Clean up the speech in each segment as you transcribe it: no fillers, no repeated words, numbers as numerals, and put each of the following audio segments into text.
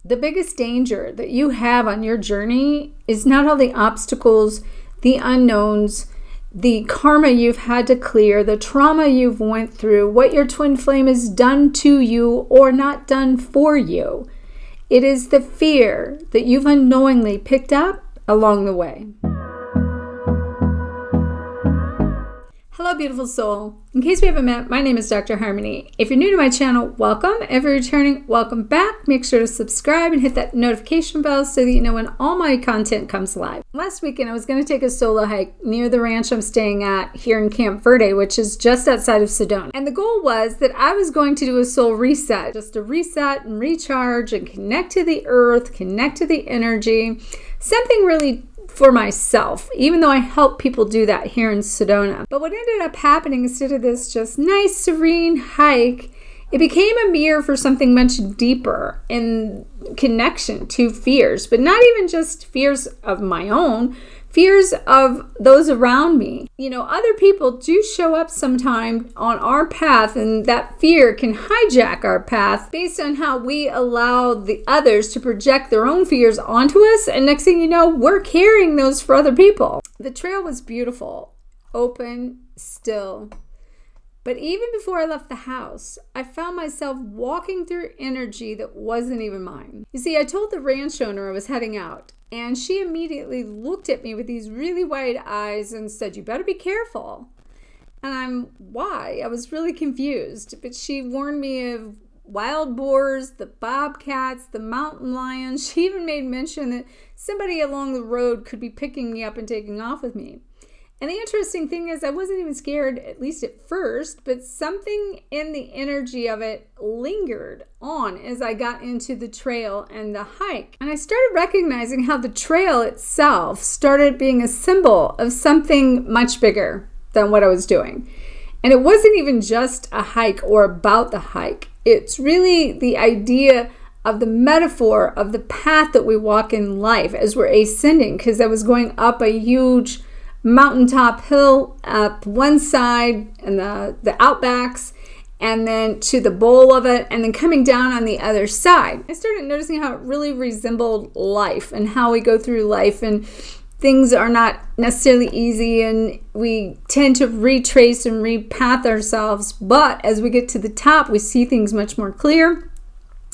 The biggest danger that you have on your journey is not all the obstacles, the unknowns, the karma you've had to clear, the trauma you've went through, what your twin flame has done to you or not done for you. It is the fear that you've unknowingly picked up along the way. Hello, beautiful soul. In case we haven't met, my name is Dr. Harmony. If you're new to my channel, welcome. If you're returning, welcome back. Make sure to subscribe and hit that notification bell so that you know when all my content comes live. Last weekend, I was going to take a solo hike near the ranch I'm staying at here in Camp Verde, which is just outside of Sedona. And the goal was that I was going to do a soul reset, just to reset and recharge and connect to the earth, connect to the energy, something really for myself, even though I help people do that here in Sedona. But what ended up happening, instead of this just nice, serene hike, it became a mirror for something much deeper in connection to fears, but not even just fears of my own, fears of those around me. You know, other people do show up sometime on our path, and that fear can hijack our path based on how we allow the others to project their own fears onto us. And next thing you know, we're carrying those for other people. The trail was beautiful, open, still. But even before I left the house, I found myself walking through energy that wasn't even mine. You see, I told the ranch owner I was heading out, and she immediately looked at me with these really wide eyes and said, "You better be careful." And why? I was really confused. But she warned me of wild boars, the bobcats, the mountain lions. She even made mention that somebody along the road could be picking me up and taking off with me. And the interesting thing is I wasn't even scared, at least at first, but something in the energy of it lingered on as I got into the trail and the hike. And I started recognizing how the trail itself started being a symbol of something much bigger than what I was doing. And it wasn't even just a hike or about the hike. It's really the idea of the metaphor of the path that we walk in life as we're ascending, because I was going up a huge mountaintop hill up one side and the outbacks, and then to the bowl of it, and then coming down on the other side. I started noticing how it really resembled life and how we go through life, and things are not necessarily easy, and we tend to retrace and repath ourselves. But as we get to the top, we see things much more clear.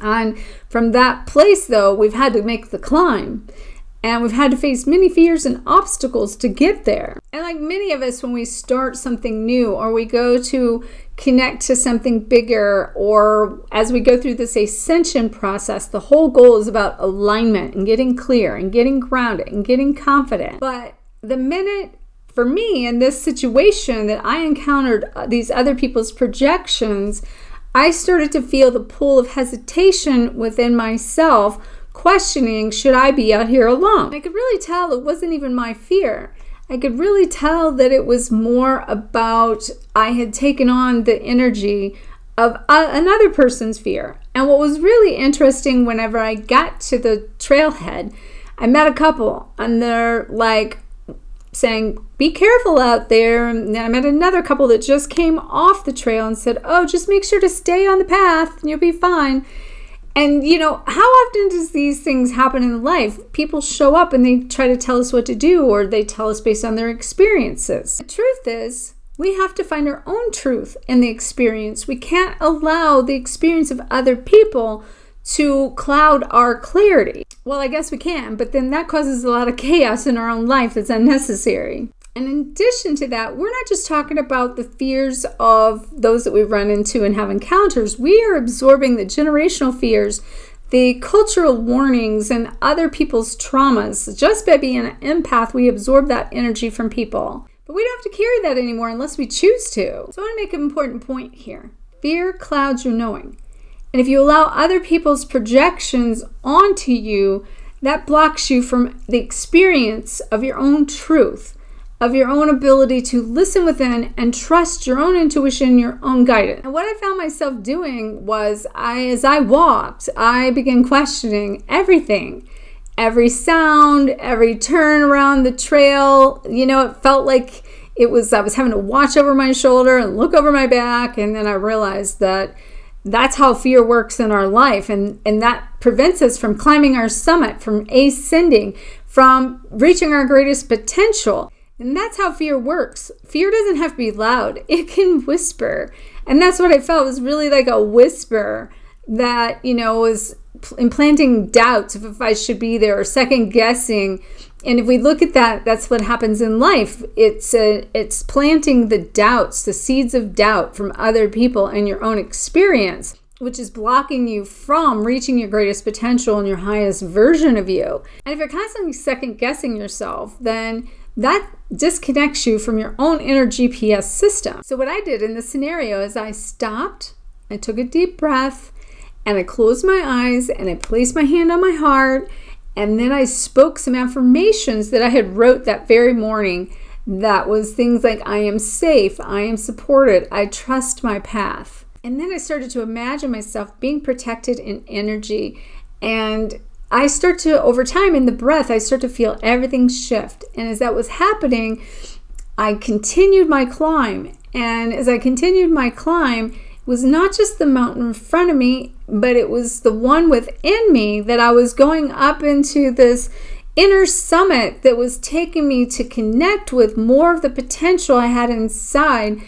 And from that place, though, we've had to make the climb. And we've had to face many fears and obstacles to get there. And like many of us, when we start something new, or we go to connect to something bigger, or as we go through this ascension process, the whole goal is about alignment and getting clear and getting grounded and getting confident. But the minute, for me, in this situation that I encountered these other people's projections, I started to feel the pull of hesitation within myself, questioning, should I be out here alone? I could really tell it wasn't even my fear. I could really tell that it was more about I had taken on the energy of another person's fear. And what was really interesting, whenever I got to the trailhead, I met a couple, and they're like saying, "Be careful out there." And then I met another couple that just came off the trail and said, "Oh, just make sure to stay on the path and you'll be fine." And, you know, how often does these things happen in life? People show up and they try to tell us what to do, or they tell us based on their experiences. The truth is, we have to find our own truth in the experience. We can't allow the experience of other people to cloud our clarity. Well, I guess we can, but then that causes a lot of chaos in our own life that's unnecessary. And in addition to that, we're not just talking about the fears of those that we run into and have encounters. We are absorbing the generational fears, the cultural warnings, and other people's traumas. Just by being an empath, we absorb that energy from people. But we don't have to carry that anymore unless we choose to. So I want to make an important point here. Fear clouds your knowing. And if you allow other people's projections onto you, that blocks you from the experience of your own truth, of your own ability to listen within and trust your own intuition, your own guidance. And what I found myself doing was, as I walked, I began questioning everything. Every sound, every turn around the trail. You know, it felt like I was having to watch over my shoulder and look over my back. And then I realized that that's how fear works in our life. And that prevents us from climbing our summit, from ascending, from reaching our greatest potential. And that's how fear works. Fear doesn't have to be loud. It can whisper. And that's what I felt was really like a whisper that, was implanting doubts if I should be there, or second guessing. And if we look at that, that's what happens in life. It's planting the doubts, the seeds of doubt from other people and your own experience, which is blocking you from reaching your greatest potential and your highest version of you. And if you're constantly second guessing yourself, then that disconnects you from your own inner GPS system. So what I did in this scenario is I stopped, I took a deep breath, and I closed my eyes and I placed my hand on my heart, and then I spoke some affirmations that I had wrote that very morning. That was things like, I am safe, I am supported, I trust my path. And then I started to imagine myself being protected in energy. And I start to, over time in the breath, I start to feel everything shift. And as that was happening, I continued my climb. And as I continued my climb, it was not just the mountain in front of me, but it was the one within me, that I was going up into this inner summit that was taking me to connect with more of the potential I had inside,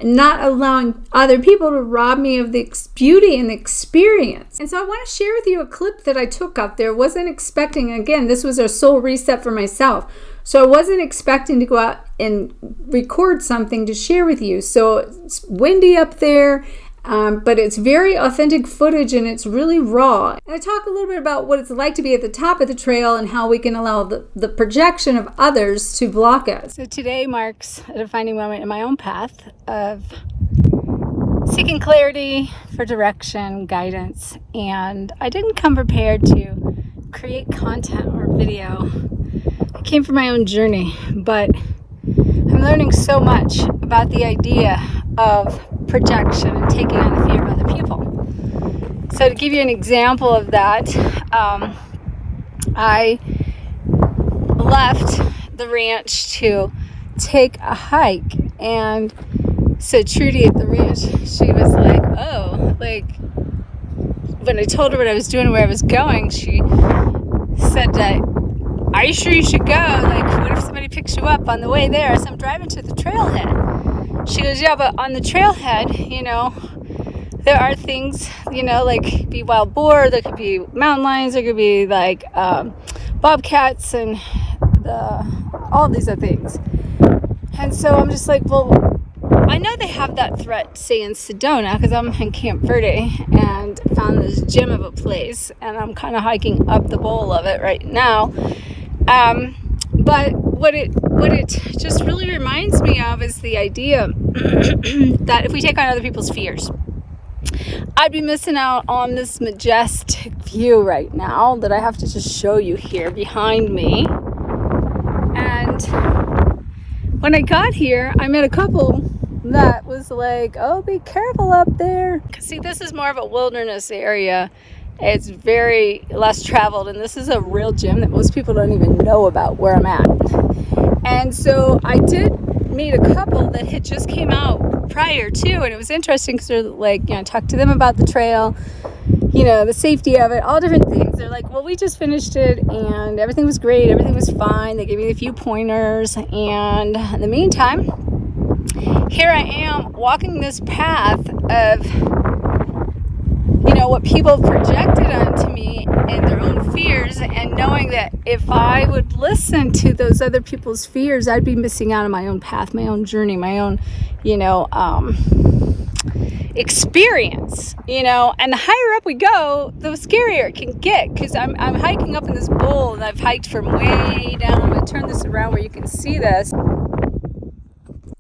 not allowing other people to rob me of the beauty and the experience. And so I want to share with you a clip that I took up there. Wasn't expecting, again, this was a soul reset for myself. So I wasn't expecting to go out and record something to share with you. So it's windy up there, but it's very authentic footage and it's really raw. And I talk a little bit about what it's like to be at the top of the trail and how we can allow the projection of others to block us. So today marks a defining moment in my own path of seeking clarity for direction, guidance, and I didn't come prepared to create content or video. I came from my own journey, but I'm learning so much about the idea of projection and taking on the fear of other people. So to give you an example of that, I left the ranch to take a hike, and so Trudy at the ranch, she was like, oh, like when I told her what I was doing and where I was going, she said that, are you sure you should go? Like, what if somebody picks you up on the way there? So I'm driving to the trailhead. She goes, yeah, but on the trailhead, there are things, like be wild boar, there could be mountain lions, there could be like bobcats and all these other things. And so I'm just like, well, I know they have that threat, say, in Sedona, because I'm in Camp Verde and found this gem of a place, and I'm kind of hiking up the bowl of it right now. But what it just really reminds me of is the idea that if we take on other people's fears, I'd be missing out on this majestic view right now that I have to just show you here behind me. And when I got here, I met a couple that was like, oh, be careful up there. See, this is more of a wilderness area. It's very less traveled, and this is a real gym that most people don't even know about where I'm at. And so I did meet a couple that had just came out prior to, and it was interesting because they're like, talk to them about the trail, the safety of it, all different things. They're like, well, we just finished it and everything was great, everything was fine. They gave me a few pointers, and in the meantime, here I am walking this path of what people projected onto me and their own fears, and knowing that if I would listen to those other people's fears, I'd be missing out on my own path, my own journey, my own, experience, and the higher up we go, the scarier it can get, because I'm hiking up in this bowl, and I've hiked from way down. I'm going to turn this around where you can see this.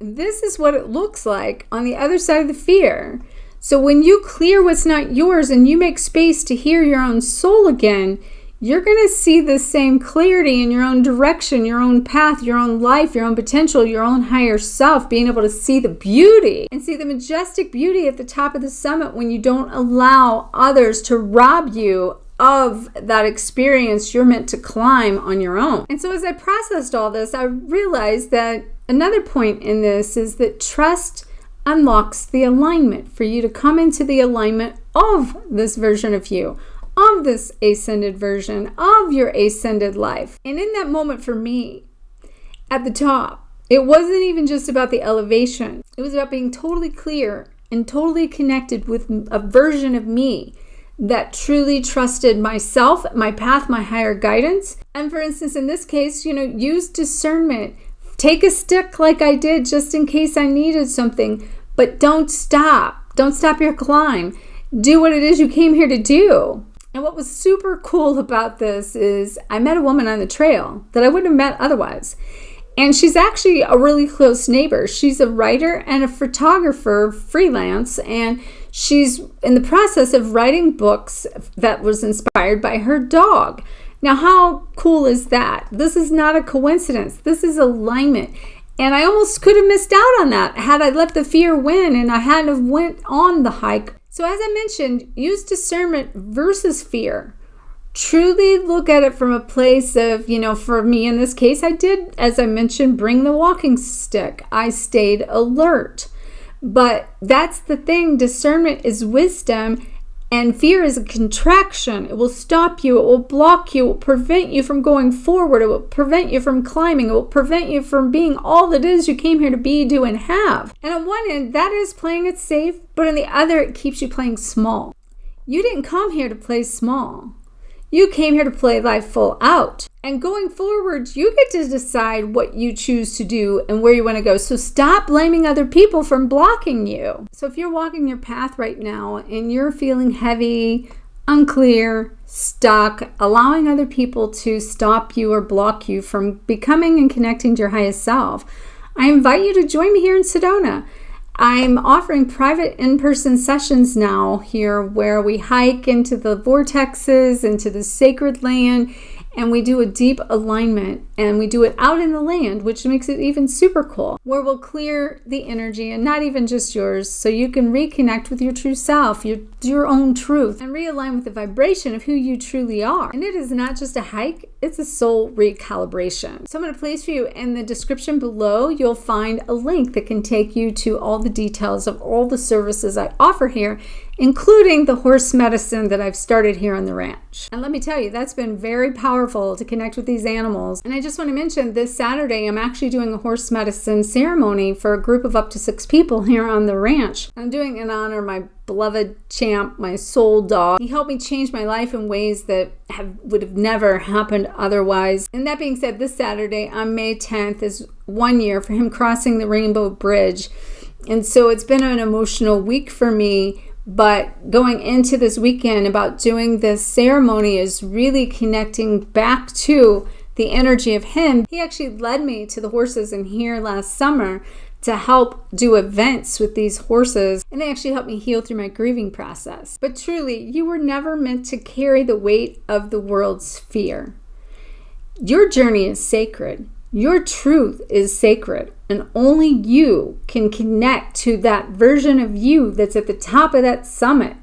This is what it looks like on the other side of the fear. So when you clear what's not yours and you make space to hear your own soul again, you're going to see the same clarity in your own direction, your own path, your own life, your own potential, your own higher self, being able to see the beauty and see the majestic beauty at the top of the summit when you don't allow others to rob you of that experience you're meant to climb on your own. And so as I processed all this, I realized that another point in this is that trust unlocks the alignment for you to come into the alignment of this version of you, of this ascended version of your ascended life. And in that moment for me, at the top, it wasn't even just about the elevation. It was about being totally clear and totally connected with a version of me that truly trusted myself, my path, my higher guidance. And for instance, in this case, use discernment. Take a stick like I did just in case I needed something, but don't stop. Don't stop your climb. Do what it is you came here to do. And what was super cool about this is I met a woman on the trail that I wouldn't have met otherwise. And she's actually a really close neighbor. She's a writer and a photographer, freelance, and she's in the process of writing books that was inspired by her dog. Now, how cool is that? This is not a coincidence. This is alignment. And I almost could have missed out on that had I let the fear win and I hadn't have went on the hike. So as I mentioned, use discernment versus fear. Truly look at it from a place of, for me in this case, I did, as I mentioned, bring the walking stick. I stayed alert. But that's the thing. Discernment is wisdom, and fear is a contraction. It will stop you. It will block you. It will prevent you from going forward. It will prevent you from climbing. It will prevent you from being all that it is you came here to be, do, and have. And on one end, that is playing it safe, but on the other, it keeps you playing small. You didn't come here to play small. You came here to play life full out. And going forward, you get to decide what you choose to do and where you want to go. So stop blaming other people from blocking you. So if you're walking your path right now and you're feeling heavy, unclear, stuck, allowing other people to stop you or block you from becoming and connecting to your highest self, I invite you to join me here in Sedona. I'm offering private in-person sessions now here where we hike into the vortexes, into the sacred land, and we do a deep alignment, and we do it out in the land, which makes it even super cool, where we'll clear the energy, and not even just yours, so you can reconnect with your true self, your own truth, and realign with the vibration of who you truly are. And it is not just a hike, it's a soul recalibration. So I'm going to place for you in the description below, you'll find a link that can take you to all the details of all the services I offer here, including the horse medicine that I've started here on the ranch. And let me tell you, that's been very powerful to connect with these animals. And I just want to mention this Saturday, I'm actually doing a horse medicine ceremony for a group of up to 6 people here on the ranch. I'm doing it in honor of my beloved Champ, my soul dog. He helped me change my life in ways that would have never happened otherwise. And that being said, this Saturday on May 10th is 1 year for him crossing the Rainbow Bridge. And so it's been an emotional week for me. But going into this weekend about doing this ceremony is really connecting back to the energy of him. He actually led me to the horses in here last summer to help do events with these horses, and they actually helped me heal through my grieving process. But truly, you were never meant to carry the weight of the world's fear. Your journey is sacred. Your truth is sacred, and only you can connect to that version of you that's at the top of that summit.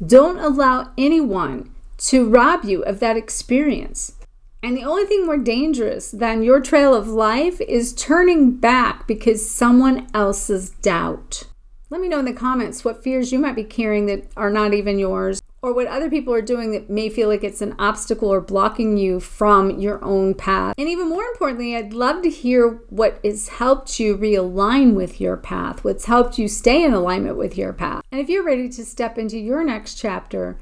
Don't allow anyone to rob you of that experience. And the only thing more dangerous than your trail of life is turning back because someone else's doubt. Let me know in the comments what fears you might be carrying that are not even yours, or what other people are doing that may feel like it's an obstacle or blocking you from your own path. And even more importantly, I'd love to hear what has helped you realign with your path, what's helped you stay in alignment with your path. And if you're ready to step into your next chapter,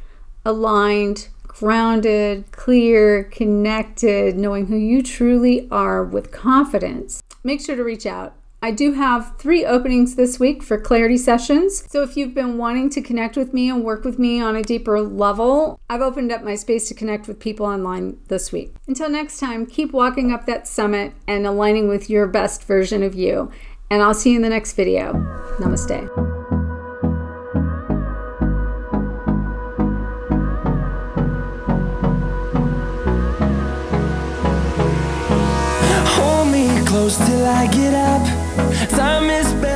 aligned, grounded, clear, connected, knowing who you truly are with confidence, make sure to reach out. I do have 3 openings this week for clarity sessions. So if you've been wanting to connect with me and work with me on a deeper level, I've opened up my space to connect with people online this week. Until next time, keep walking up that summit and aligning with your best version of you. And I'll see you in the next video. Namaste. Hold me close till I get up. Time is better.